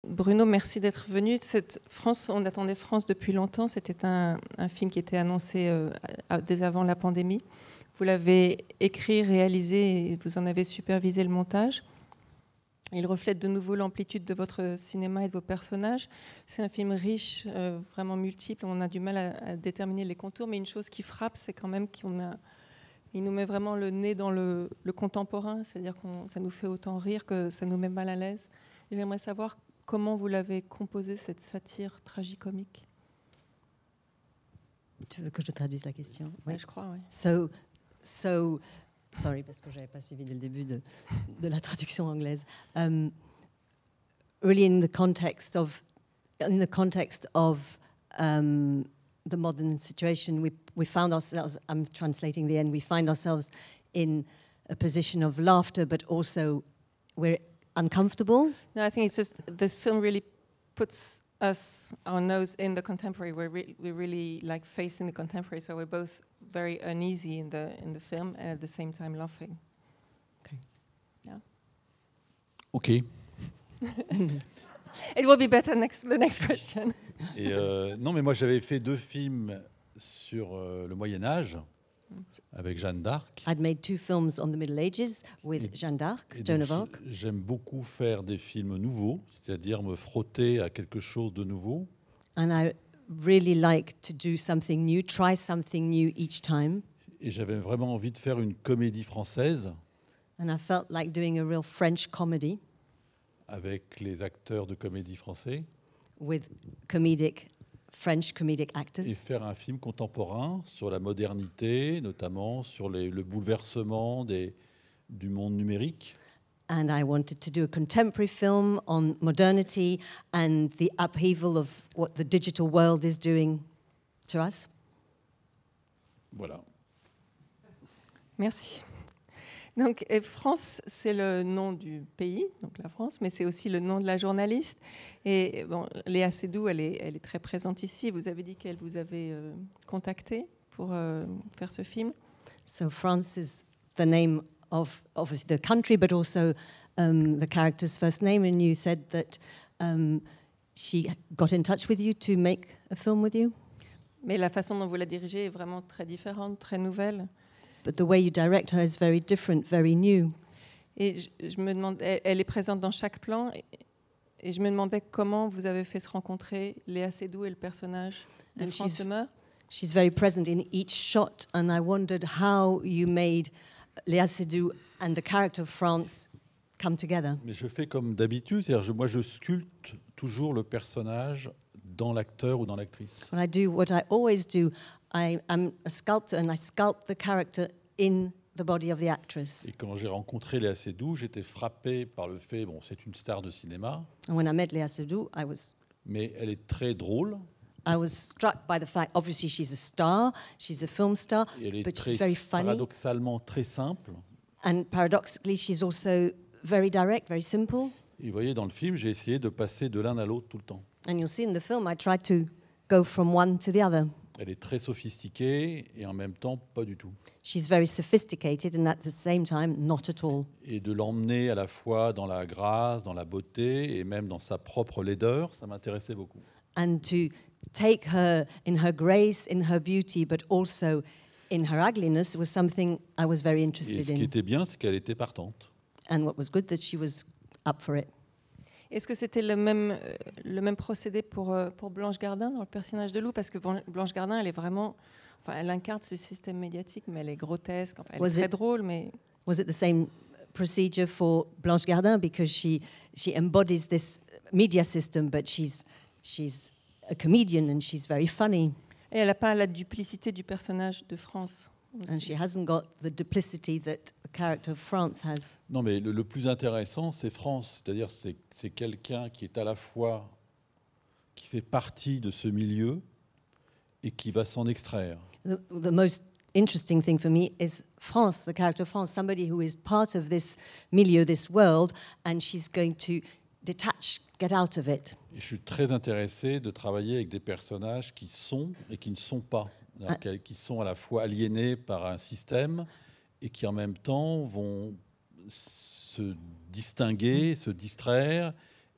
Bruno, merci d'être venu. On attendait France depuis longtemps. C'était un film qui était annoncé dès avant la pandémie. Vous l'avez écrit, réalisé et vous en avez supervisé le montage. Il reflète de nouveau l'amplitude de votre cinéma et de vos personnages. C'est un film riche, vraiment multiple. On a du mal à déterminer les contours, mais une chose qui frappe, c'est quand même qu'il nous met vraiment le nez dans le contemporain, c'est-à-dire que ça nous fait autant rire que ça nous met mal à l'aise. Et j'aimerais savoir comment vous l'avez composé, cette satire tragicomique. Tu veux que je traduise la question? Oui, je crois, oui. Sorry, parce que je n'avais pas suivi dès le début de la traduction anglaise. Really, in the context of the modern situation, we found ourselves. I'm translating the end. We find ourselves in a position of laughter, but also we're uncomfortable. No, I think it's just this film really puts our nose in the contemporary. We're really like facing the contemporary, so we're both very uneasy in the film and at the same time laughing. Okay. Yeah. Okay. It will be better the next question. Et non, mais moi j'avais fait 2 films sur le Moyen Âge avec Jeanne d'Arc. I'd made 2 films on the Middle Ages with Jeanne d'Arc, Joan of Arc. J'aime beaucoup faire des films nouveaux, c'est-à-dire me frotter à quelque chose de nouveau. And I really like to do something new, try something new each time. Et j'avais vraiment envie de faire une comédie française. And I felt like doing a real French comedy. Avec les acteurs de comédie français. With French comedic actors. Et faire un film contemporain sur la modernité, notamment sur le bouleversement du monde numérique. And I wanted to do a contemporary film on modernity and the upheaval of what the digital world is doing to us. Voilà. Merci. Donc, France, c'est le nom du pays, donc la France, mais c'est aussi le nom de la journaliste. Et bon, Léa Seydoux, elle est très présente ici. Vous avez dit qu'elle vous avait contacté pour faire ce film. So France is the name of obviously the country, but also the character's first name. And you said that she got in touch with you to make a film with you. Mais la façon dont vous la dirigez est vraiment très différente, très nouvelle. But the way you direct her is very different, very new. Et je me demande, elle est présente dans chaque plan, et je me demandais comment vous avez fait se rencontrer Léa Seydoux et le personnage de France Demeure. She's very present in each shot, and I wondered how you made Léa Seydoux and the character of France come together. Mais je fais comme d'habitude, c'est-à-dire moi je sculpte toujours le personnage dans l'acteur ou dans l'actrice. And I do what I always do. I am a sculptor and I sculpt the character in the body of the actress. Et quand j'ai rencontré Léa Seydoux, j'étais frappé par le fait, bon, c'est une star de cinéma. And when I met Léa Seydoux, mais elle est très drôle. I was struck by the fact, obviously she's a star, she's a film star, but she's very funny. Paradoxalement très simple. And paradoxically, she's also very direct, very simple. Et vous voyez, dans le film, j'ai essayé de passer de l'un à l'autre tout le temps. And you'll see in the film, I try to go from one to the other. Elle est très sophistiquée et en même temps pas du tout. She's very sophisticated and at the same time not at all. Et de l'emmener à la fois dans la grâce, dans la beauté et même dans sa propre laideur, ça m'intéressait beaucoup. And to take her in her grace, in her beauty, but also in her ugliness was something I was very interested in. Et ce qui était bien, c'est qu'elle était partante. And what was good, that she was up for it. Est-ce que c'était le même procédé pour Blanche Gardin dans le personnage de Lou? Parce que Blanche Gardin, elle est vraiment, enfin, elle incarne ce système médiatique, mais elle est grotesque. Enfin, elle est très drôle, mais. Was it the same procedure for Blanche Gardin, because she embodies this media system, but she's a comedian and she's very funny. Et elle n'a pas la duplicité du personnage de France. Aussi. And she hasn't got the duplicity that the character of France has. Non, mais le plus intéressant, c'est France. C'est-à-dire, c'est quelqu'un qui est à la fois, qui fait partie de ce milieu et qui va s'en extraire. The most interesting thing for me is France, the character of France, somebody who is part of this milieu, this world, and she's going to detach, get out of it. Et je suis très intéressé de travailler avec des personnages qui sont et qui ne sont pas. Qui sont à la fois aliénés par un système et qui en même temps vont se distinguer, se distraire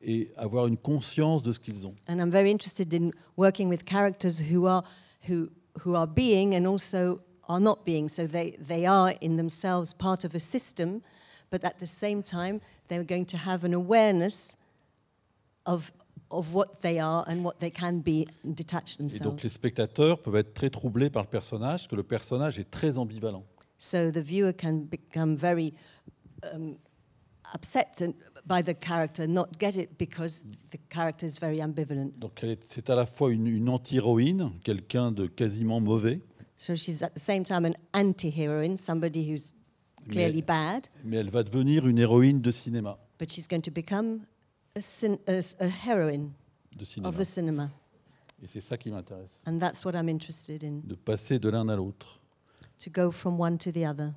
et avoir une conscience de ce qu'ils ont. And I'm very interested in working with characters who are being and also are not being. So they are in themselves part of a system, but at the same time they're going to have an awareness of what they are and what they can be and detach Et donc themselves. les spectateurs peuvent être très troublés par le personnage, parce que le personnage est très ambivalent. So the viewer can become very upset by the character, not get it because the character is very ambivalent. Donc c'est à la fois une anti-héroïne, quelqu'un de quasiment mauvais, So she's at the same time an anti-heroine, somebody who's clearly bad, mais elle va devenir une héroïne de cinéma. but she's going to become a heroine De cinéma. of the cinema. Et c'est ça qui m'intéresse, And that's what I'm interested in, de passer de l'un à l'autre. to go from one to the other.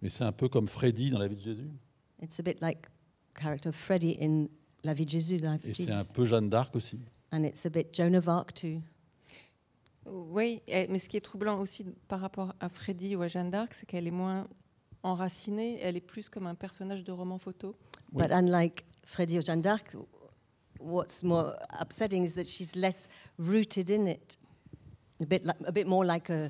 Mais c'est un peu comme Freddy dans la vie de Jésus. It's a bit like character of Freddie in La Vie de Jésus, Life Et of c'est un Jesus. peu Jeanne d'Arc aussi. And it's a bit Joan of Arc too. Oui, mais ce qui est troublant aussi par rapport à Freddy ou à Jeanne d'Arc, c'est qu'elle est moins enracinée, elle est plus comme un personnage de roman photo. Oui. But unlike Freddie or Jeanne d'Arc, what's more upsetting is that she's less rooted in it. A bit more like a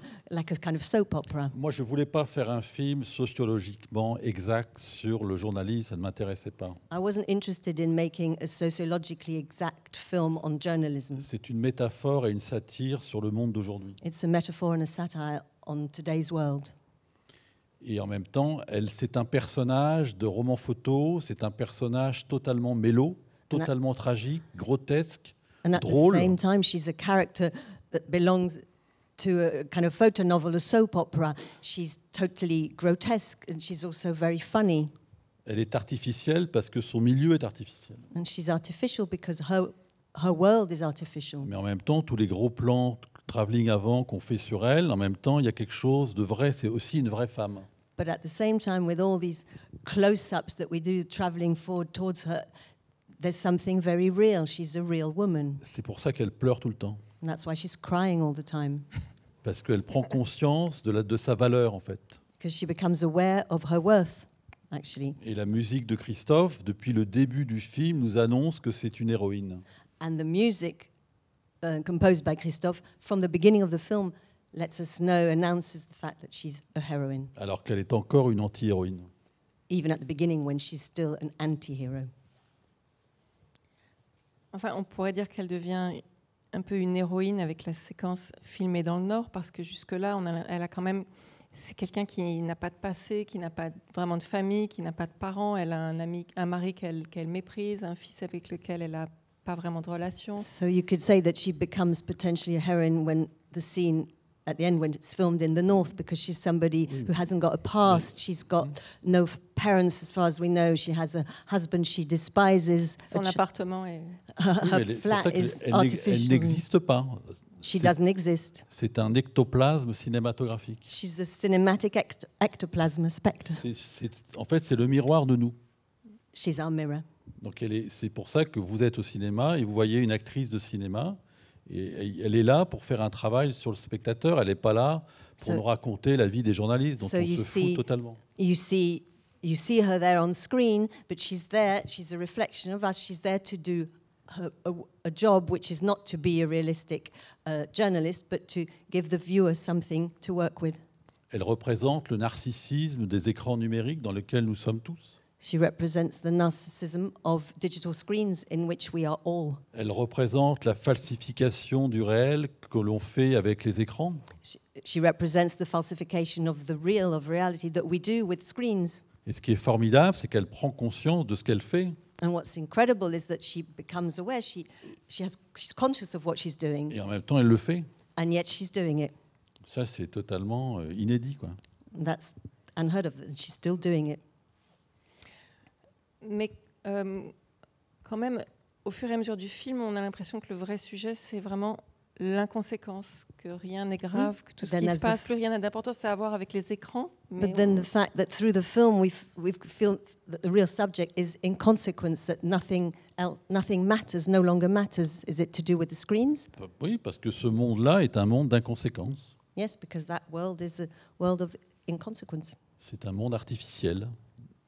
kind of soap opera. Moi, je ne voulais pas faire un film sociologiquement exact sur le journalisme, ça ne m'intéressait pas. I wasn't interested in making a sociologically exact film on journalism. C'est une métaphore et une satire sur le monde d'aujourd'hui. It's a metaphor and a satire on today's world. Et en même temps, c'est un personnage de roman photo, c'est un personnage totalement mélo, totalement tragique, grotesque, And at drôle. the same time, she's a character that belongs to a kind of photo novel, a soap opera. She's totally grotesque and she's also very funny. Elle est artificielle parce que son milieu est artificiel. And she's artificial because her world is artificial. Mais en même temps, tous les gros plans travelling avant qu'on fait sur elle, en même temps, il y a quelque chose de vrai, c'est aussi une vraie femme. But at the same time, with all these close-ups that we do traveling forward towards her, there's something very real. She's a real woman. C'est pour ça qu'elle pleure tout le temps. And that's why she's crying all the time, Parce qu'elle prend conscience de sa valeur, en fait. because she becomes aware of her worth, actually. Et la musique de Christophe, depuis le début du film, nous annonce que c'est une héroïne. And the music composed by Christophe from the beginning of the film lets us know, announces the fact that she's a heroine, Alors qu'elle est encore une anti-héroïne. even at the beginning when she's still an anti-hero. Enfin, on pourrait dire qu'elle devient un peu une héroïne avec la séquence filmée dans le Nord, parce que jusque-là, elle a quand même... C'est quelqu'un qui n'a pas de passé, qui n'a pas vraiment de famille, qui n'a pas de parents. Elle a un mari qu'elle méprise, un fils avec lequel elle n'a pas vraiment de relation. So you could say that she becomes potentially a heroine when the scene at the end, when it's filmed in the north, because she's somebody who hasn't got a past. She's got no parents, as far as we know. She has a husband she despises. Son appartement est... Oui, Her mais c'est pour flat ça is qu'elle artificial. n'existe pas. She doesn't exist. C'est un ectoplasme cinématographique. She's a cinematic ectoplasm, a spectre. En fait, c'est le miroir de nous. She's our mirror. Donc c'est pour ça que vous êtes au cinéma et vous voyez une actrice de cinéma. Et elle est là pour faire un travail sur le spectateur. Elle n'est pas là pour nous raconter la vie des journalistes. Donc on se fout totalement. You see her there on screen, but she's there. She's a reflection of us. She's there to do a job which is not to be a realistic journalist, but to give the viewer something to work with. Elle représente le narcissisme des écrans numériques dans lesquels nous sommes tous. She represents the narcissism of digital screens in which we are all. Elle représente la falsification du réel que l'on fait avec les écrans. She represents the falsification of the real, of reality that we do with screens. Et ce qui est formidable, c'est qu'elle prend conscience de ce qu'elle fait. And what's incredible is that she becomes aware. She's conscious of what she's doing, Et en même temps, elle le fait. and yet she's doing it. Ça, c'est totalement inédit, quoi. And that's unheard of. She's still doing it. Mais quand même, au fur et à mesure du film, on a l'impression que le vrai sujet, c'est vraiment l'inconséquence, que rien n'est grave, que tout ce qui se passe, plus rien n'a d'importance, c'est à voir avec les écrans. But then the fact that through the film we feel that the real subject is inconsequence, that nothing matters, no longer matters. Is it to do with the screens? Oui, parce que ce monde-là est un monde d'inconséquence. Yes, because that world is a world of inconsequence. C'est un monde artificiel.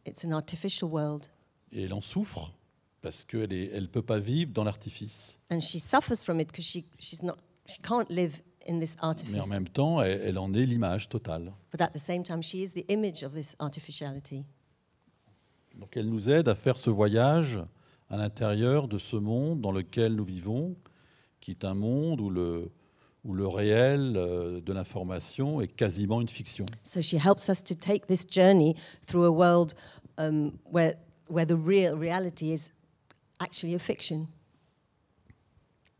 It's an artificial world. Et elle en souffre. Parce qu'elle ne peut pas vivre dans l'artifice. And she suffers from it because she can't live in this artifice. Mais en même temps, elle en est l'image totale. But at the same time, she is the image of this artificiality. Donc elle nous aide à faire ce voyage à l'intérieur de ce monde dans lequel nous vivons, qui est un monde où le réel de l'information est quasiment une fiction. So she helps us to take this journey through a world where the reality is actually a fiction.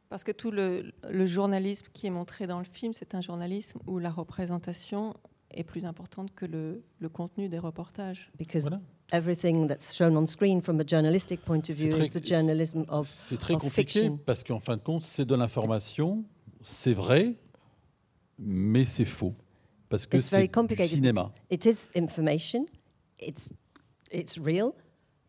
Parce que tout le journalisme qui est montré dans le film, c'est un journalisme où la représentation est plus importante que le contenu des reportages. Because everything that's shown on screen from a journalistic point of view is the journalism of fiction. C'est très compliqué parce qu'en fin de compte, c'est de l'information, c'est vrai, mais c'est faux. Parce que c'est du cinéma. It is information, it's real,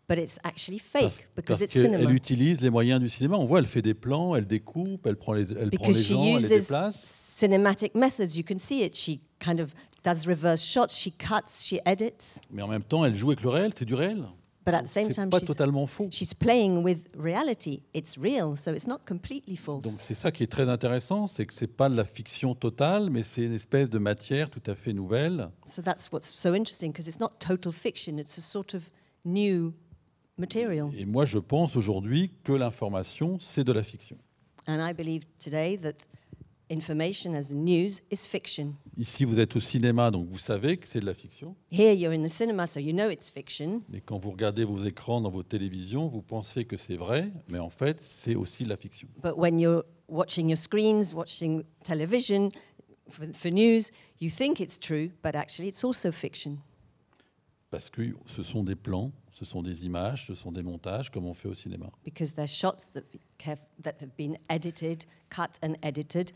but it's actually fake because it's cinema. Elle utilise les moyens du cinéma. On voit, elle fait des plans, elle découpe, elle prend les gens, elle les déplace. Cinematic methods, you can see it. She kind of does reverse shots, she cuts, she edits. Mais en même temps, elle joue avec le réel, c'est du réel. But at the same time, pas totalement faux. She's playing with reality. It's real, so it's not completely false. Donc c'est ça qui est très intéressant, c'est que c'est pas de la fiction totale, mais c'est une espèce de matière tout à fait nouvelle. So that's what's so interesting, because it's not total fiction, it's a sort of new material. Et moi, je pense aujourd'hui que l'information, c'est de la fiction. And I believe today that information as news is fiction. Ici, vous êtes au cinéma, donc vous savez que c'est de la fiction. Here you're in the cinema, so you know it's fiction. Mais quand vous regardez vos écrans dans vos télévisions, vous pensez que c'est vrai, mais en fait, c'est aussi de la fiction. But when you're watching your screens, watching television for news, you think it's true, but actually it's also fiction. Parce que ce sont des plans, ce sont des images, ce sont des montages, comme on fait au cinéma. Because they're shots that have been edited, cut and edited,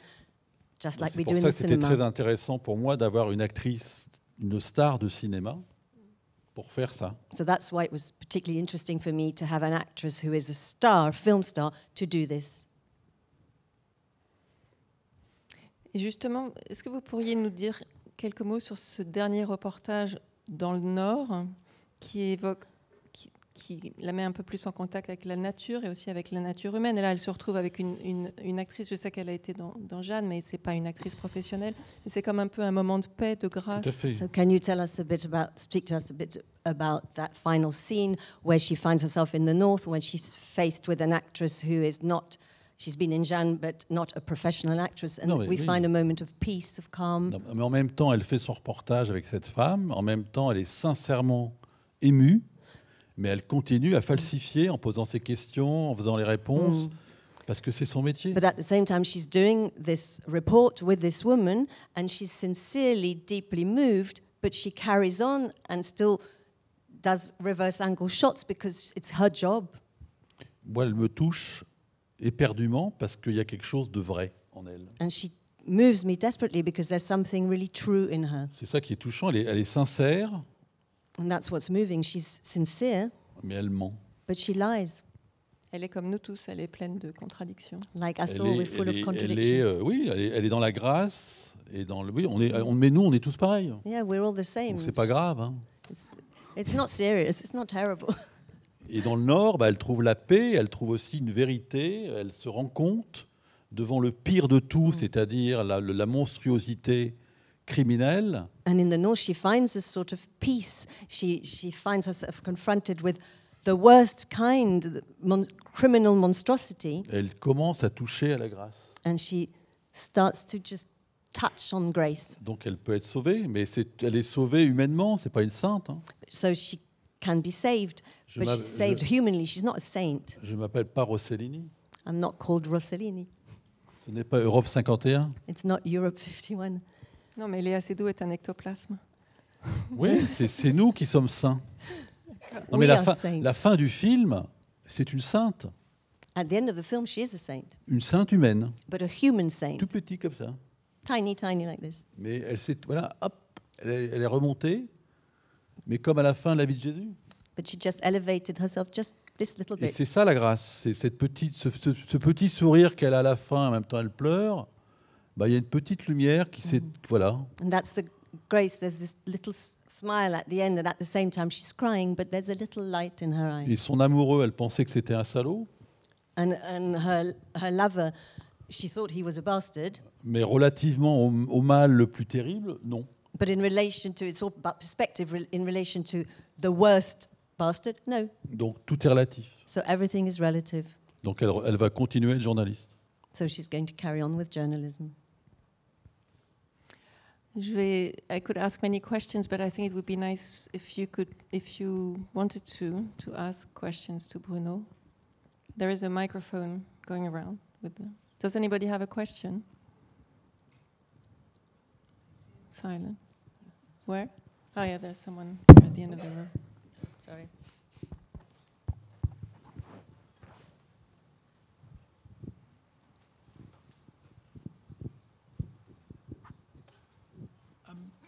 just like we do in the cinema. C'est pour ça que c'était très intéressant pour moi d'avoir une actrice, une star de cinéma, pour faire ça. So that's why it was particularly interesting for me to have an actress who is a star, film star, to do this. Et justement, est-ce que vous pourriez nous dire quelques mots sur ce dernier reportage dans le Nord qui la met un peu plus en contact avec la nature et aussi avec la nature humaine. Et là, elle se retrouve avec une actrice, je sais qu'elle a été dans Jeanne, mais ce n'est pas une actrice professionnelle. C'est comme un peu un moment de paix, de grâce. Tout à fait. So can you speak to us a bit about that final scene where she finds herself in the north, when she's faced with an actress who is not, she's been in Jeanne, but not a professional actress, and we find a moment of peace, of calm. Non, mais en même temps, elle fait son reportage avec cette femme. En même temps, elle est sincèrement émue. Mais elle continue à falsifier en posant ses questions, en faisant les réponses, parce que c'est son métier. But at the same time, she's doing this report with this woman, and she's sincerely, deeply moved, but she carries on and still does reverse angle shots because it's her job. Moi, elle me touche éperdument parce qu'il y a quelque chose de vrai en elle. And she moves me desperately because there's something really true in her. C'est ça qui est touchant, elle est sincère. And that's what's moving. She's sincere, mais elle ment. But she lies. Elle est comme nous tous, elle est pleine de contradictions. Like us all, we're full of contradictions. Oui, elle est dans la grâce et dans le. Oui, mais nous, on est tous pareils. Yeah, we're all the same. Donc c'est pas grave. Hein. It's not serious. It's not terrible. Et dans le Nord, elle trouve la paix, elle trouve aussi une vérité. Elle se rend compte devant le pire de tout, c'est-à-dire la monstruosité criminelle. And in the North, she finds a sort of peace. She finds herself confronted with the worst kind, criminal monstrosity. Elle commence à toucher à la grâce. And she starts to just touch on grace. Donc elle peut être sauvée, mais elle est sauvée humainement, c'est pas une sainte. Hein. So she can be saved, but she's saved humanly. She's not a saint. Je m'appelle pas Rossellini. I'm not called Rossellini. Ce n'est pas Europe 51. It's not Europe 51. Non, mais Léa Seydoux est un ectoplasme. Oui, c'est nous qui sommes saints. Non, mais la fin du film, c'est une sainte. At the end of the film, she is a saint. Une sainte humaine. But a human saint. Tout petit comme ça. Tiny like this. Mais elle est remontée, mais comme à la fin de la vie de Jésus. But she just elevated herself just this little bit. Et c'est ça la grâce, c'est ce petit sourire qu'elle a à la fin, en même temps elle pleure. Bah, il y a une petite lumière qui s'est, voilà. And that's the Grace, there's this little smile at the end, and at the same time she's crying, but there's a little light in her eye. Et son amoureux, elle pensait que c'était un salaud. And her lover, she thought he was a bastard. Mais relativement au mal le plus terrible, non. But in relation to, it's all about perspective, in relation to the worst bastard, no. Donc tout est relatif. So everything is relative. Donc elle va continuer à être journaliste. So she's going to carry on with journalism. I could ask many questions, but I think it would be nice if you wanted to ask questions to Bruno. There is a microphone going around. Does anybody have a question? Silent. Where? Oh yeah, there's someone at the end of the room. Sorry.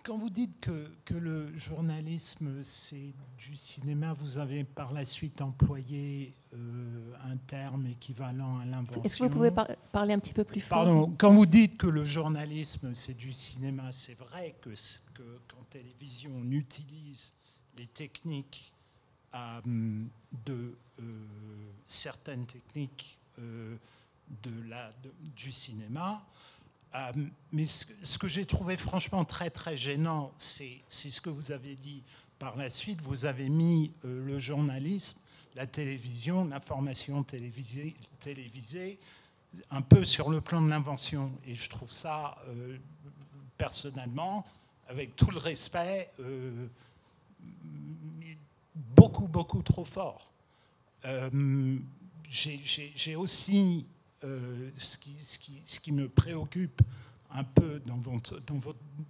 Quand vous dites que le journalisme, c'est du cinéma, vous avez par la suite employé un terme équivalent à l'invention. Est-ce que vous pouvez parler un petit peu plus fort? Pardon, quand vous dites que le journalisme, c'est du cinéma, c'est vrai que qu'en télévision, on utilise les techniques certaines techniques du cinéma. Mais ce que j'ai trouvé franchement très très gênant, c'est ce que vous avez dit par la suite. Vous avez mis le journalisme, la télévision, l'information télévisée un peu sur le plan de l'invention. Et je trouve ça, personnellement, avec tout le respect, beaucoup trop fort. J'ai aussi... ce qui me préoccupe un peu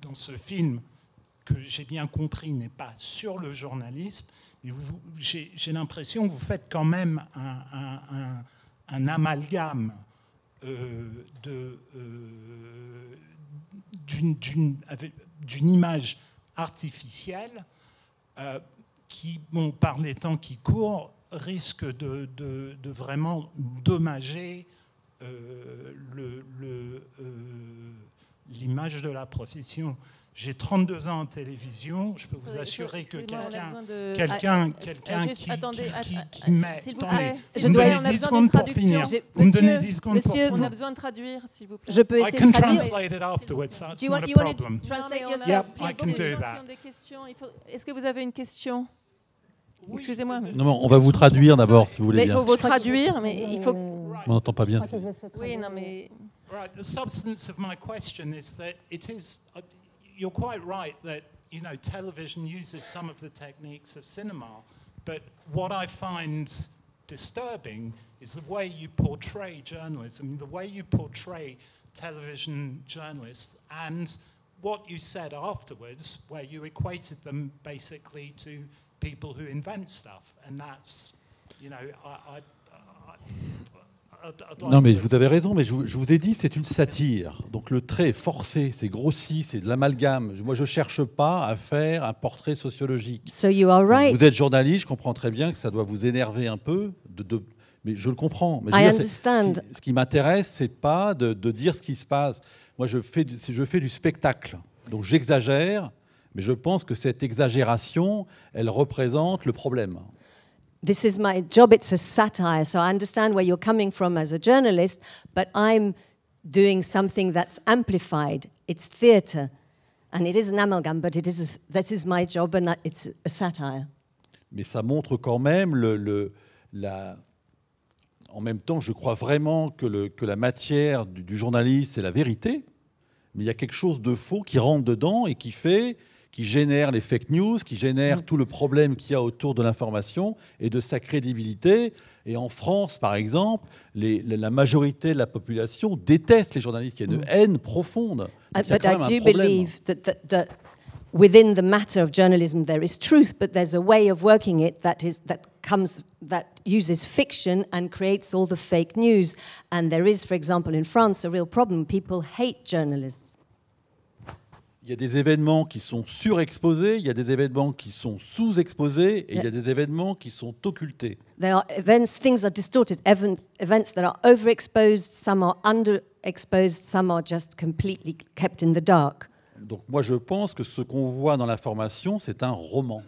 dans ce film, que j'ai bien compris n'est pas sur le journalisme, mais j'ai l'impression que vous faites quand même un amalgame d'une image artificielle qui, par les temps qui courent, risque de vraiment dommager l'image de la profession. J'ai 32 ans en télévision. Je peux vous assurer que quelqu'un qui met... S'il vous plaît, vous me donnez 10 secondes pour finir. Vous me donnez 10 secondes pour finir. On a besoin de traduire, s'il vous plaît. Je peux essayer de traduire. translate it afterwards. That's You not want a to problem. translate yourself? Yep, I can do that. Est-ce que vous avez une question? Excusez-moi. Non, on va vous traduire d'abord, si vous voulez Mais bien. il faut vous traduire, mais il faut... On n'entend pas bien. Oui, non, mais... Right. The substance of my question is that you're quite right that, television uses some of the techniques of cinema, but what I find disturbing is the way you portray journalism, the way you portray television journalists, and what you said afterwards, where you equated them basically to people who invent stuff, and that's, Non, mais vous avez raison, mais je vous ai dit, c'est une satire. Donc le trait est forcé, c'est grossi, c'est de l'amalgame. Moi, je ne cherche pas à faire un portrait sociologique. So you are right. Vous êtes journaliste, je comprends très bien que ça doit vous énerver un peu, mais je le comprends. Mais I understand. Ce qui m'intéresse, c'est pas de dire ce qui se passe. Moi, je fais du spectacle. Donc j'exagère, mais je pense que cette exagération, elle représente le problème. This is my job, it's a satire, so I understand where you're coming from as a journalist, but I'm doing something that's amplified. It's theatre, and it is an amalgam, but this is my job, and it's a satire. Mais ça montre quand même en même temps, je crois vraiment que la matière du journaliste, c'est la vérité, mais il y a quelque chose de faux qui rentre dedans et qui génère les fake news, qui génère tout le problème qu'il y a autour de l'information et de sa crédibilité. Et en France, par exemple, la majorité de la population déteste les journalistes. Il y a une haine profonde. But I do believe that within the matter of journalism there is truth, but there's a way of working it that uses fiction and creates all the fake news. And there is, for example, in France, a real problem. People hate journalists. Il y a des événements qui sont surexposés, il y a des événements qui sont sous-exposés, et il y a des événements qui sont occultés. There are events, things are distorted, events that are overexposed, some are underexposed, some are just completely kept in the dark. Donc moi je pense que ce qu'on voit dans la formation, c'est un roman.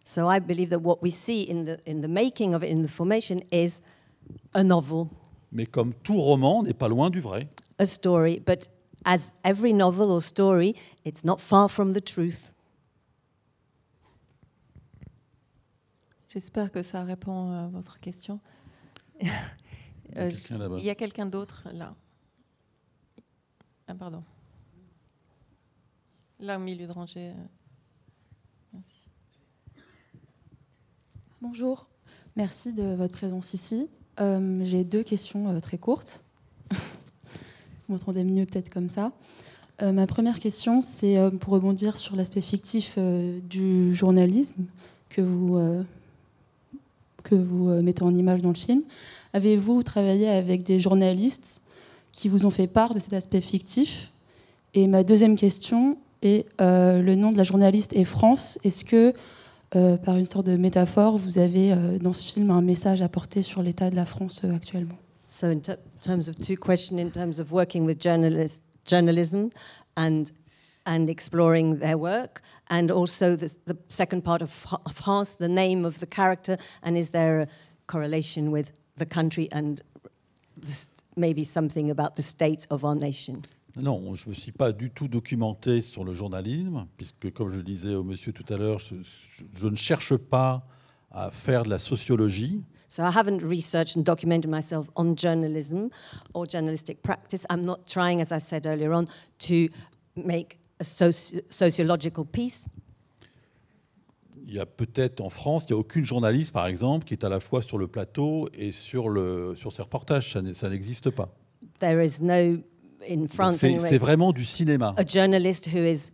So I believe that what we see in the making of it, in the formation, is a novel. Mais comme tout roman, n'est pas loin du vrai. A story, but as every novel or story, it's not far from the truth. J'espère que ça répond à votre question. Il y a quelqu'un d'autre là. Ah, pardon. Là, au milieu de rangée. Merci. Bonjour, merci de votre présence ici. J'ai 2 questions très courtes. Vous m'entendez mieux peut-être comme ça. Ma première question, c'est pour rebondir sur l'aspect fictif du journalisme que vous mettez en image dans le film. Avez-vous travaillé avec des journalistes qui vous ont fait part de cet aspect fictif? Et ma deuxième question est le nom de la journaliste est France. Est-ce que, par une sorte de métaphore, vous avez dans ce film un message à porter sur l'état de la France actuellement? So in terms of 2 questions, in terms of working with journalism and exploring their work, and also the second part of France, the name of the character, and is there a correlation with the country and maybe something about the state of our nation? Non, je ne me suis pas du tout documenté sur le journalisme, puisque, comme je disais au monsieur tout à l'heure, je ne cherche pas à faire de la sociologie. So I haven't researched and documented myself on journalism or journalistic practice. I'm not trying, as I said earlier on, to make a sociological piece. Il y a peut-être en France, il n'y a aucune journaliste, par exemple, qui est à la fois sur le plateau et sur ses reportages. Ça n'existe pas. There is no, in France, c'est vraiment du cinéma. A journalist who is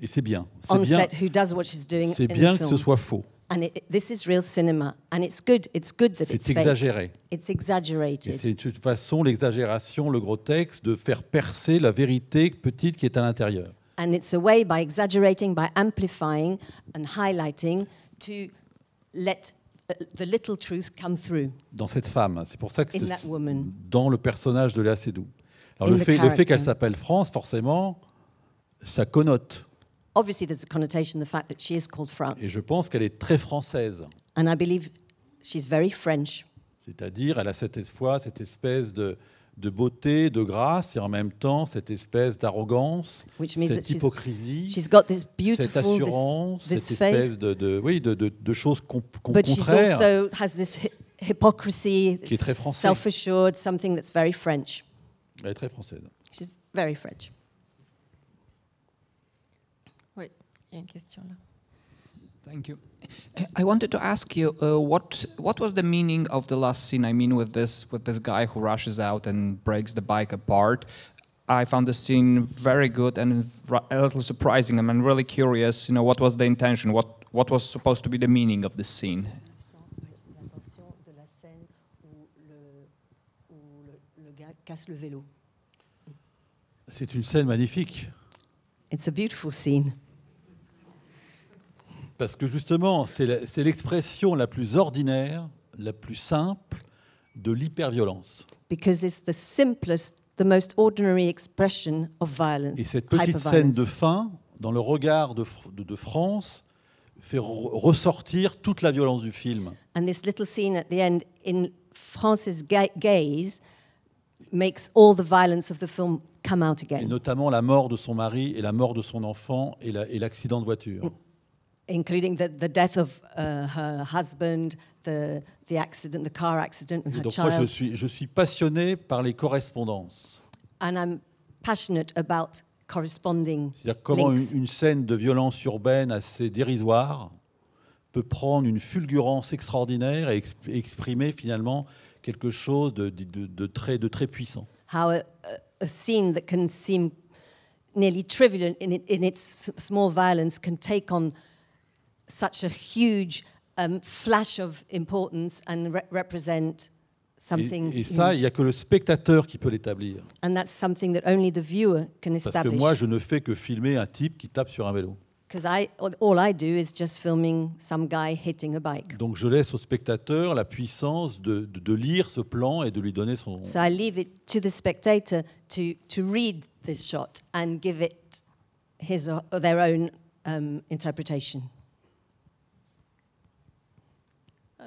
et c'est bien. On set, who does what she's doing. C'est bien que ce soit faux. And this is real cinema, and it's good. It's good that it's exagéré. Fake. It's exaggerated. Et c'est de toute façon l'exagération, le grotesque, de faire percer la vérité petite qui est à l'intérieur. And it's a way, by exaggerating, by amplifying and highlighting, to let the little truth come through. Dans cette femme, c'est pour ça que dans le personnage de Léa Seydoux. Alors le fait qu'elle s'appelle France, forcément, ça connote. Obviously, there's a connotation, the fact that she is called France. Et je pense qu'elle est très française. And I believe she's very French. C'est-à-dire, elle a cette espèce de beauté, de grâce, et en même temps cette espèce d'arrogance, cette hypocrisie, cette assurance, cette espèce de choses contraires. But she also has this hypocrisy, qui est très française. Self-assured, something that's very French. Elle est très française. She's very French. Oui, il y a une question là. Thank you. I wanted to ask you what was the meaning of the last scene? I mean, with this guy who rushes out and breaks the bike apart. I found the scene very good and a little surprising. I'm really curious. You know, what was the intention? What was supposed to be the meaning of this scene? C'est une scène magnifique. It's a beautiful scene. Parce que justement, c'est l'expression la plus ordinaire, la plus simple de l'hyperviolence. Because it's the simplest, the most ordinary expression of violence. Et cette petite scène de fin, dans le regard de France, fait ressortir toute la violence du film. And this little scene at the end, in France's gaze, makes all the violence of the film come out again. Et notamment la mort de son mari et la mort de son enfant et l'accident de voiture. Including the death of her husband, the accident, the car accident, and her donc child. Moi, je suis passionné par les correspondances. And I'm passionate about corresponding. C'est-à-dire comment une scène de violence urbaine assez dérisoire peut prendre une fulgurance extraordinaire et exprimer finalement quelque chose de très puissant. How a scene that can seem nearly trivial in its small violence can take on such a huge flash of importance and represent something. Et ça, il n'y a que le spectateur qui peut l'établir. And that's something that only the viewer can establish. Parce que moi, je ne fais que filmer un type qui tape sur un vélo. Because all I do is just filming some guy hitting a bike. Donc je laisse au spectateur la puissance de lire ce plan et de lui donner son. So I leave it to the spectator to read this shot and give it his or their own interpretation.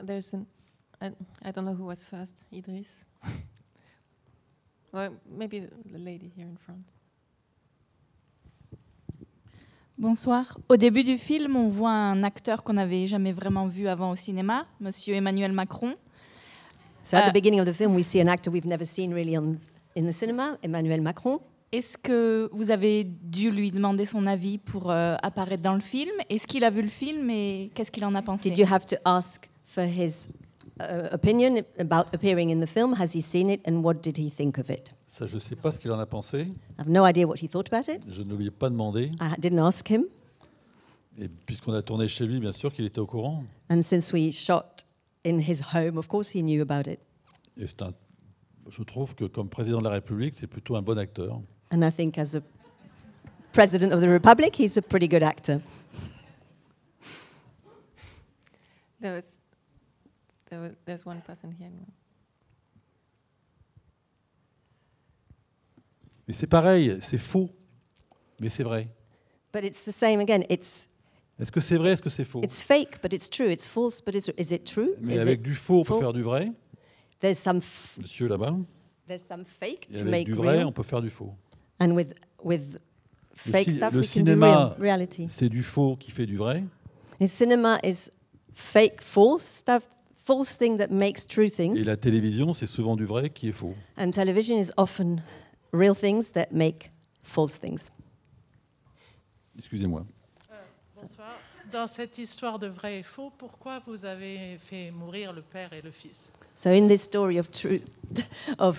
There's an, I don't know who was first, Idriss? Well, maybe the lady here in front. Bonsoir. Au début du film, on voit un acteur qu'on n'avait jamais vraiment vu avant au cinéma, Monsieur Emmanuel Macron. So at the beginning of the film, we see an actor we've never seen really in the cinema, Emmanuel Macron. Est-ce que vous avez dû lui demander son avis pour apparaître dans le film? Est-ce qu'il a vu le film et qu'est-ce qu'il en a pensé? Did you have to ask for his opinion about appearing in the film? Has he seen it and what did he think of it? Ça, je ne sais pas ce qu'il en a pensé. I have no idea what he thought about it. Je ne lui ai pas demandé. I didn't ask him. Et puisqu'on a tourné chez lui, bien sûr qu'il était au courant. And since we shot in his home, of course he knew about it. Et je trouve que comme président de la République, c'est plutôt un bon acteur. And I think as a president of the Republic, he's a pretty good actor. There's one person here. Mais c'est pareil, c'est faux, mais c'est vrai. But it's the same again. Est-ce que c'est vrai, est-ce que c'est faux? It's fake, but it's true. It's false, but is it true? Mais avec du faux, on peut faire du vrai. There's some Monsieur là-bas. There's some fake Et to avec make du vrai, real. on peut faire du faux. And with fake stuff, Le we can do cinéma, reality. c'est du faux qui fait du vrai. The cinema is fake, false stuff, false thing that makes true Et things. la télévision, c'est souvent du vrai qui est faux. And television is often real things that make false things. Excusez-moi. Bonsoir. Dans cette histoire de vrai et faux, pourquoi vous avez fait mourir le père et le fils? So in this story of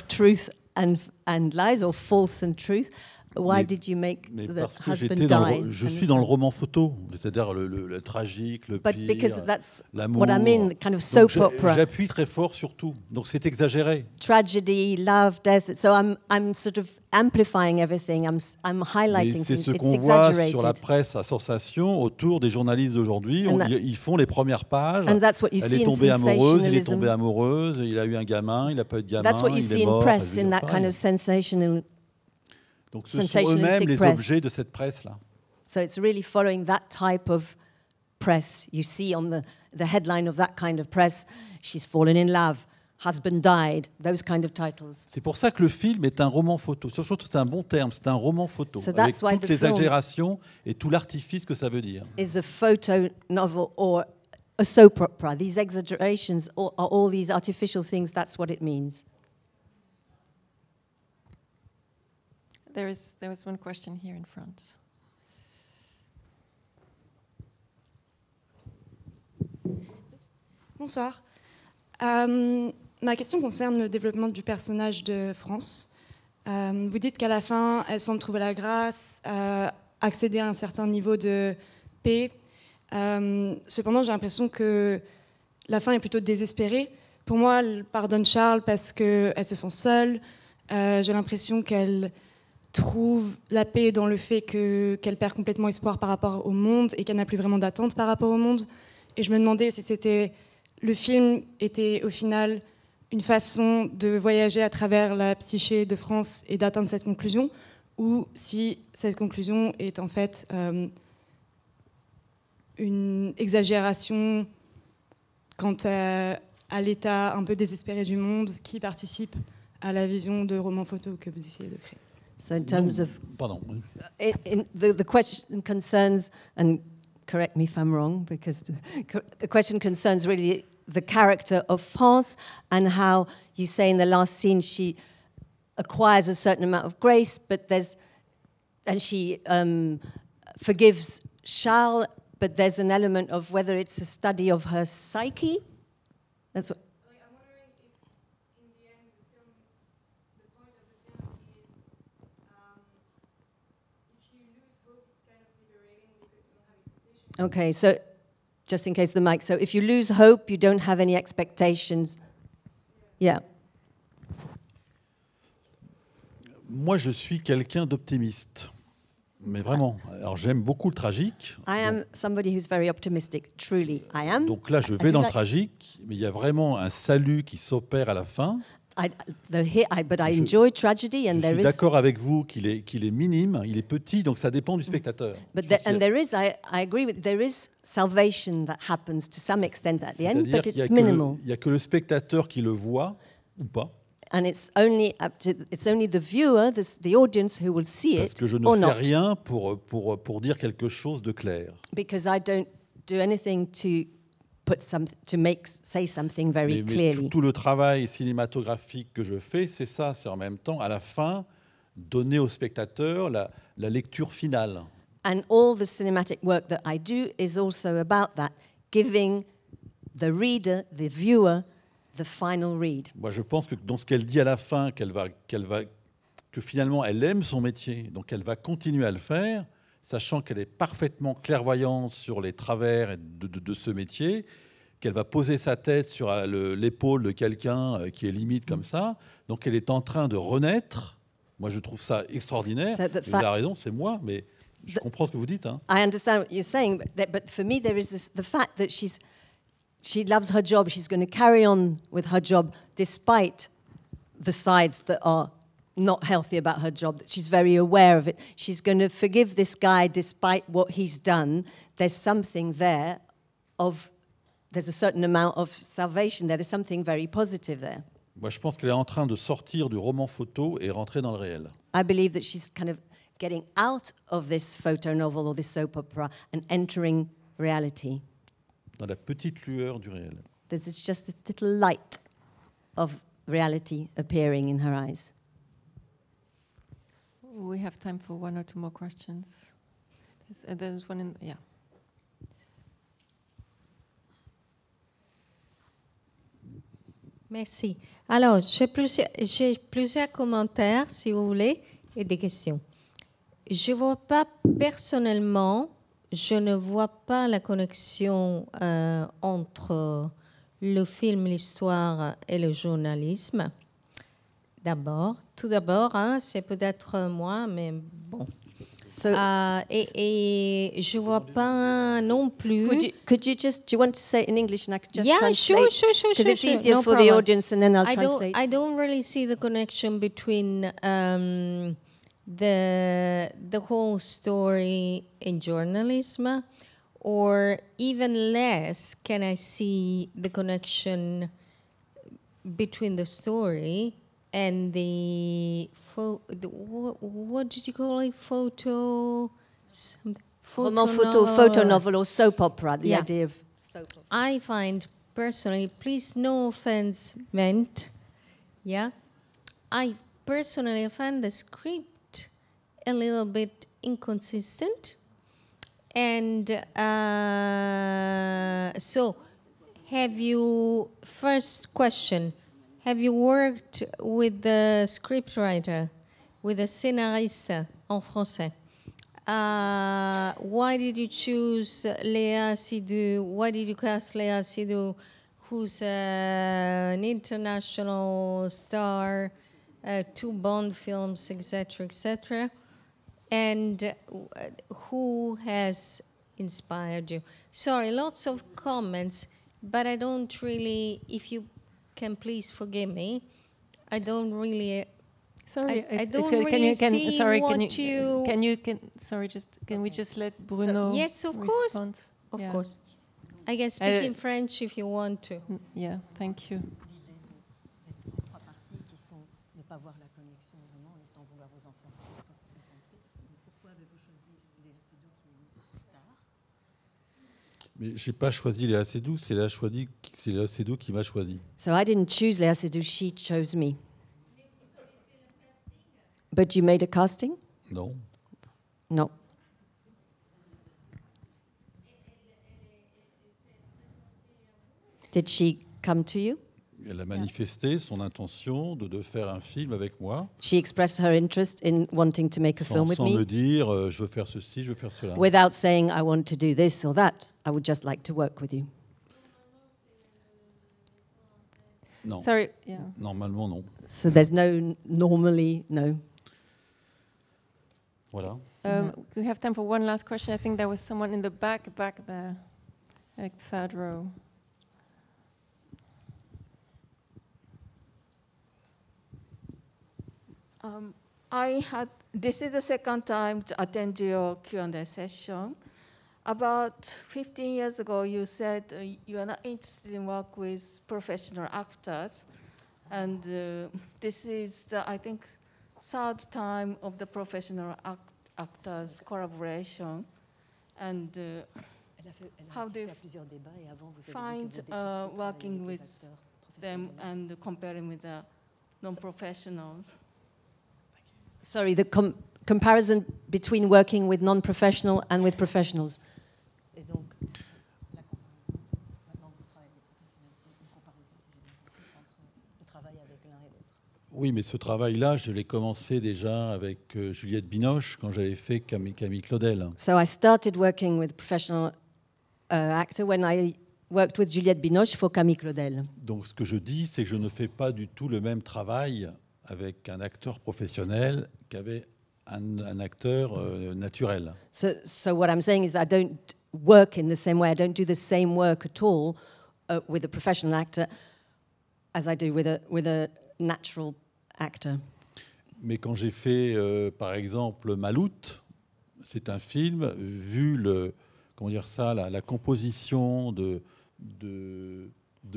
truth and lies, or false and truth, why did you make the parce que husband die? je suis dans le roman photo, c'est-à-dire le tragique, le But pire, because that's l'amour. what I mean, kind of soap Donc, opera. j'appuie très fort sur tout. Donc c'est exagéré. Tragedy, love, death. So I'm sort of amplifying everything. I'm Mais highlighting c'est things. ce It's qu'on voit sur la exaggerated. presse à sensation autour des journalistes d'aujourd'hui. And Ils font les premières pages. And that's what you Elle see est in tombée amoureuse, il est sensationalism. tombé amoureuse, il a eu un gamin, il n'a pas eu de gamin, That's what you il see est in mort. press, Enfin, je veux in dire, that kind pareil. of sensational. Donc ce sont sensationalistic eux-mêmes les press. objets de cette presse-là. So it's really following that type of press. You see on the headline of that kind of press, she's fallen in love, husband died, those kind of titles. C'est pour ça que le film est un roman photo. Surtout, c'est un bon terme, c'est un roman photo. So avec that's why toutes the les film exagérations et tout l'artifice que ça veut dire. Is a photo novel or a soap opera. These exaggerations are all these artificial things. That's what it means. There was one question here in front. Bonsoir. Ma question concerne le développement du personnage de France. Vous dites qu'à la fin, elle semble trouver la grâce, accéder à un certain niveau de paix. Cependant, j'ai l'impression que la fin est plutôt désespérée. Pour moi, elle pardonne Charles parce qu'elle se sent seule. J'ai l'impression qu'elle trouve la paix dans le fait qu'elle perd complètement espoir par rapport au monde et qu'elle n'a plus vraiment d'attente par rapport au monde. Et je me demandais si le film était au final une façon de voyager à travers la psyché de France et d'atteindre cette conclusion, ou si cette conclusion est en fait une exagération quant à l'état un peu désespéré du monde qui participe à la vision de roman photo que vous essayez de créer. So in terms of, Pardon. the question concerns, and correct me if I'm wrong, because the question concerns really the character of France and how you say in the last scene she acquires a certain amount of grace, and she forgives Charles, but there's an element of whether it's a study of her psyche. That's what. Okay, so just in case the mic. So if you lose hope, you don't have any expectations. Yeah. Moi, je suis quelqu'un d'optimiste. Mais vraiment. Alors, j'aime beaucoup le tragique. I am somebody who's very optimistic. Truly, I am. Donc là, je vais dans le tragique, mais il y a vraiment un salut qui s'opère à la fin. but I enjoy tragedy, and je suis d'accord avec vous qu'il est minime, il est petit, donc ça dépend du spectateur. I agree with there is salvation that happens to some extent at the end, but it's minimal. Il y a que le spectateur qui le voit ou pas. And it's only the viewer, the audience, who will see it or not. Parce que je ne fais rien pour dire quelque chose de clair. Because I don't do anything to say something very clearly. Tout le travail cinématographique que je fais, c'est ça, c'est en même temps, à la fin, donner au spectateur la lecture finale. And all the cinematic work that I do is also about that, giving the reader, the viewer, the final read. Moi, je pense que dans ce qu'elle dit à la fin, que finalement elle aime son métier, donc elle va continuer à le faire, sachant qu'elle est parfaitement clairvoyante sur les travers de ce métier, qu'elle va poser sa tête sur l'épaule de quelqu'un qui est limite comme ça, donc elle est en train de renaître. Moi, je trouve ça extraordinaire. Vous avez raison, c'est moi, mais je comprends ce que vous dites. Hein. I understand what you're saying, but for me, there is the fact that she loves her job. She's going to carry on with her job despite the sides that are not healthy about her job, that she's very aware of it. She's going to forgive this guy despite what he's done. There's something there there's a certain amount of salvation there. There's something very positive there. Moi, je pense qu'elle est en train de sortir du roman photo et rentrer dans le réel. I believe that she's kind of getting out of this photo novel or this soap opera and entering reality. Dans la petite lueur du réel. There's just this little light of reality appearing in her eyes. We have time for one or two more questions. There's one in, yeah. Merci. Alors, j'ai plusieurs commentaires, si vous voulez, et des questions. Je ne vois pas personnellement, je ne vois pas la connexion entre le film, l'histoire et le journalisme. Tout d'abord, hein, c'est peut-être moi, mais bon. Et je vois pas non plus. Could you just? Do you want to say it in English and I could just translate? Sure. Because it's easier for the audience, and then I'll translate. I don't really see the connection between the whole story in journalism, or even less can I see the connection between the story and what did you call it? Photo novel or soap opera. The idea of soap opera. I find personally, please, no offense meant. Yeah, I personally find the script a little bit inconsistent, and so have you? First question. Have you worked with the scriptwriter, with the scénariste en français? Why did you choose Léa Seydoux? Why did you cast Léa Seydoux, who's an international star, 2 Bond films, etc., etc.? And who has inspired you? Sorry, lots of comments, but I don't really, if you can please forgive me, I don't really. Sorry, I don't really see can we just let Bruno yes, of respond? Of course. I can speak in French if you want to. Yeah, thank you. Mais j'ai pas choisi Léa Seydoux, c'est Léa Seydoux qui m'a choisi. So I didn't choose Léa Seydoux, she chose me. But you made a casting? Non. No. Did she come to you? Elle a manifesté son intention de faire un film avec moi. She expressed her interest in wanting to make a film with me. Sans me dire je veux faire ceci, je veux faire cela. Without saying I want to do this or that, I would just like to work with you. Non. Sorry, yeah. Normalement non. So there's normally no. Voilà. We have time for one last question. I think there was someone in the back there, like third row. This is the second time to attend your Q&A session. About 15 years ago, you said you are not interested in work with professional actors. And this is, I think, third time of the professional actors collaboration. And how do you find working with them and comparing with the non-professionals? Sorry, the comparison between working with non-professional and with professionals. Et donc, la comparaison, maintenant vous travaillez avec les professionnels, c'est une comparaison entre le travail avec l'un et l'autre. Oui, mais ce travail-là, je l'ai commencé déjà avec Juliette Binoche quand j'avais fait Camille Claudel. So I started working with professional actor when I worked with Juliette Binoche for Camille Claudel. Donc ce que je dis, c'est que je ne fais pas du tout le même travail avec un acteur professionnel qu'avec un acteur naturel. So what I'm saying is I don't work in the same way. I don't do the same work at all with a professional actor as I do with a natural actor. Mais quand j'ai fait, par exemple, Maloute, c'est un film, vu la composition de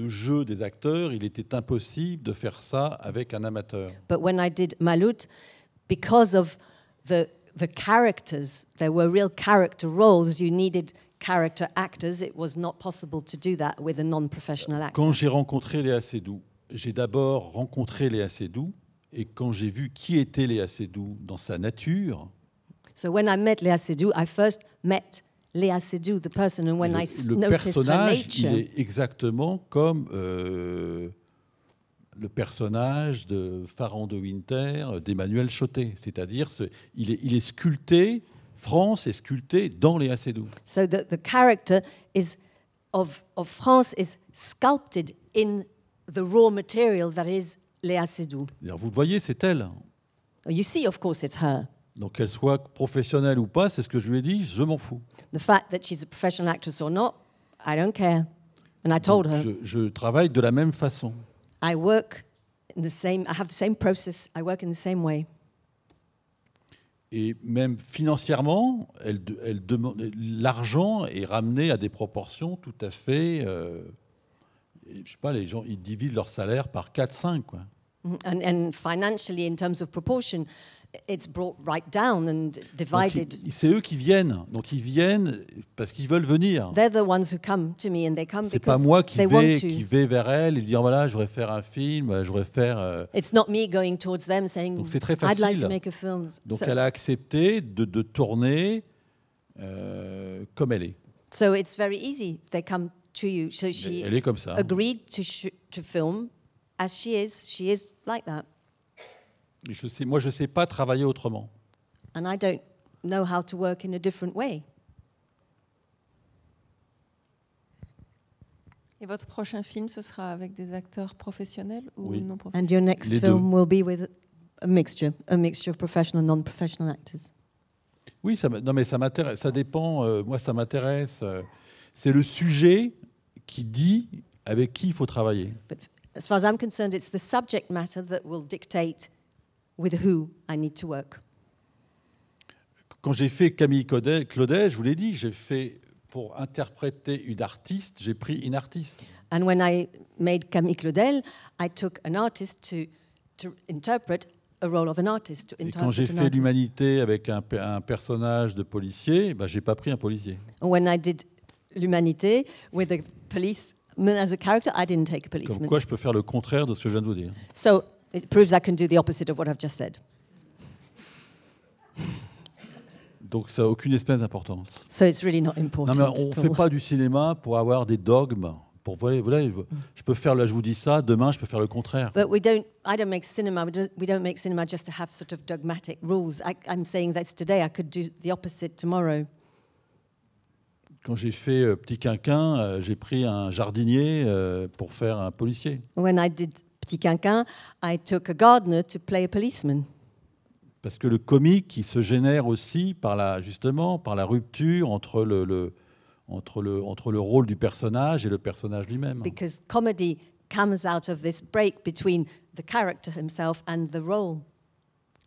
jeu des acteurs, il était impossible de faire ça avec un amateur. But when I did Maloute, because of the characters, there were real character roles, you needed character actors. It was not possible to do that with a non-professional actor. Quand j'ai rencontré Léa Seydoux, j'ai d'abord rencontré Léa Seydoux, et quand j'ai vu qui était Léa Seydoux dans sa nature. So when I met Léa Seydoux, I first met Léa Seydoux, the person, and when I noticed her nature. Le personnage, il est exactement comme le personnage de Pharaon de Winter d'Emmanuel Chotet, c'est-à-dire il est sculpté. France est sculptée dans Léa Seydoux. So the character of France is sculpted in the raw material that is Léa Seydoux. Vous le voyez, c'est elle. You see, of course, it's her. Donc qu'elle soit professionnelle ou pas, c'est ce que je lui ai dit, je m'en fous. The fact that she's a professional actress or not, I don't care. And I told her. Je travaille de la même façon. I work in the same. I have the same process. I work in the same way. Et même financièrement, l'argent est ramené à des proportions tout à fait. Je sais pas, les gens ils divisent leur salaire par 4-5 quoi. And financially, in terms of proportion, it's brought right down and divided. C'est eux qui viennent, donc ils viennent parce qu'ils veulent venir. They're the ones who come to me, and they come C'est because pas moi they want to. qui vais vers elle et dire voilà, je voudrais faire un film, je voudrais faire. It's not me going towards them saying donc c'est très facile. I'd like to make a film. Donc elle a accepté de tourner comme elle est. So it's very easy. They come to you. So she elle est comme ça. Agreed to film as she is. She is like that. Moi, je sais pas travailler autrement. And I don't know how to work in a different way. Et votre prochain film, ce sera avec des acteurs professionnels ou non professionnels? And your next film will be with a mixture of professional and non-professional actors. Oui, non, mais ça m'intéresse. Ça dépend. Moi, ça m'intéresse. C'est le sujet qui dit avec qui il faut travailler. But as far as I'm concerned, it's the subject matter that will dictate with who I need to work. Quand j'ai fait Camille Claudel, je vous l'ai dit, j'ai fait pour interpréter une artiste, j'ai pris une artiste. And when I made Camille Claudel, I took an artist to interpret a role of an artist. Et quand j'ai fait l'Humanité avec un personnage de policier, j'ai pas pris un policier. When I did l'Humanité with a policeman as a character, I didn't take a policeman. Comme quoi, je peux faire le contraire de ce que je viens de vous dire. So it proves I can do the opposite of what I've just said. Donc ça n'a aucune espèce d'importance. So it's really not important. Non, mais on ne fait pas du cinéma pour avoir des dogmes. Voilà, je peux faire, là je vous dis ça, demain je peux faire le contraire. But I don't make cinema. We don't make cinema just to have sort of dogmatic rules. I'm saying that today I could do the opposite tomorrow. Quand j'ai fait Petit Quinquin, j'ai pris un jardinier pour faire un policier. When I did Petit Quinquin, I took a gardener to play a policeman. Parce que le comique, il se génère aussi justement par la rupture entre le rôle du personnage et le personnage lui-même. Because comedy comes out of this break between the character himself and the role.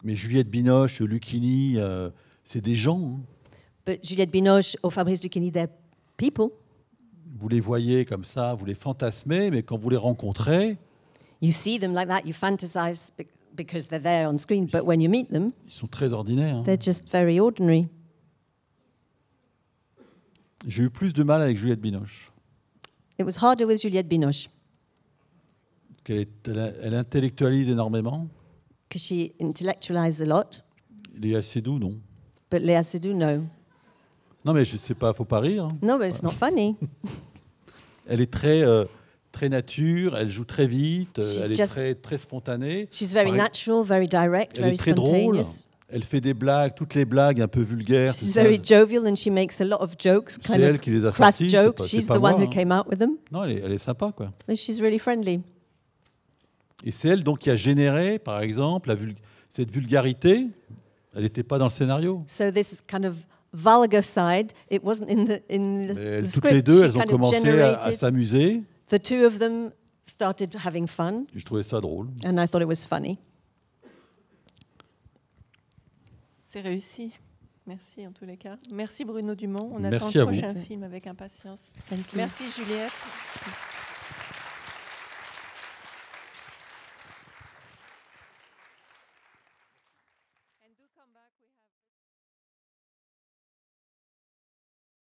Mais Juliette Binoche, Lucchini, c'est des gens. Hein. But Juliette Binoche or Fabrice Lucchini, they're people. Vous les voyez comme ça, vous les fantasmez, mais quand vous les rencontrez, you see them like that, you fantasize because they're there on screen, but when you meet them, ils sont très ordinaires. Hein. They're just very ordinary. J'ai eu plus de mal avec Juliette Binoche. It was harder with Juliette Binoche. Elle intellectualise énormément. Because she intellectualized a lot. Léa Seydoux, non. But Léa Seydoux, no. Non, mais je sais pas, faut pas rire. Hein. No, but it's not funny. Elle est très nature, elle joue très vite, elle est très spontanée. She's very natural, very direct, elle very est très drôle. Elle fait des blagues, toutes les blagues un peu vulgaires. She's very jovial and she makes a lot of jokes, kind of crass jokes. She's the one who came out with them. Non, elle est sympa, quoi. But she's really friendly. Et c'est elle donc qui a généré, par exemple, cette vulgarité. Elle n'était pas dans le scénario. So this kind of vulgar side, it wasn't in the script. Toutes les deux, elles ont commencé à s'amuser. The two of them started having fun. Je trouvais ça drôle. And I thought it was funny. C'est réussi. Merci en tous les cas. Merci Bruno Dumont. On Merci attend le à prochain vous. film avec impatience. Merci Juliette.